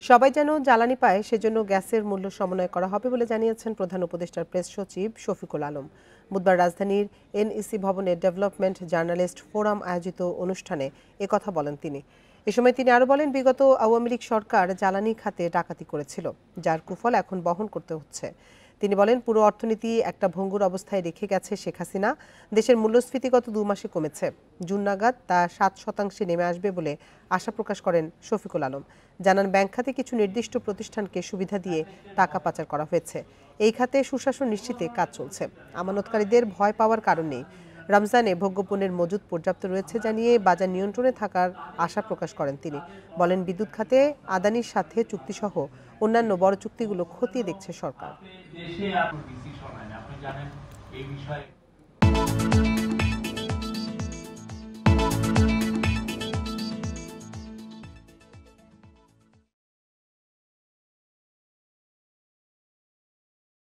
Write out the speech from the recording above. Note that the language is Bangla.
সবাই যেন জ্বালানি পায় সেজন্য গ্যাসের মূল্য সমন্বয় করা হবে বলে জানিয়েছেন প্রধান উপদেষ্টার প্রেস সচিব শফিকুল আলম। বুধবার রাজধানীর এনইসি ভবনে ডেভেলপমেন্ট জার্নালিস্ট ফোরাম আয়োজিত অনুষ্ঠানে একথা বলেন তিনি। এ সময় তিনি আরও বলেন, বিগত আওয়ামী লীগ সরকার জ্বালানি খাতে ডাকাতি করেছিল, যার কুফল এখন বহন করতে হচ্ছে। তিনি বলেন, পুরো অর্থনীতি একটা ভঙ্গুর অবস্থায় রেখে গেছে শেখ হাসিনা। দেশের মূল্যস্ফীতি গত 2 মাসে কমেছে, জুন নাগাদ তা 7% নেমে আসবে বলে আশা প্রকাশ করেন শফিকুল আলম। জানান, ব্যাংক খাতে কিছু নির্দিষ্ট প্রতিষ্ঠানকে সুবিধা দিয়ে টাকা পাচার করা হয়েছে। এই খাতে সুশাসন নিশ্চিতে কাজ চলছে, আমানতকারীদের ভয় পাওয়ার কারণ নেই। রমজানে ভোগ্যপণ্যের মজুদ পর্যাপ্ত রয়েছে জানিয়ে বাজার নিয়ন্ত্রণে থাকার আশা প্রকাশ করেন তিনি। বলেন, বিদ্যুৎ খাতে আদানির সাথে চুক্তিসহ অন্যান্য বড় চুক্তিগুলো খতিয়ে দেখছে সরকার।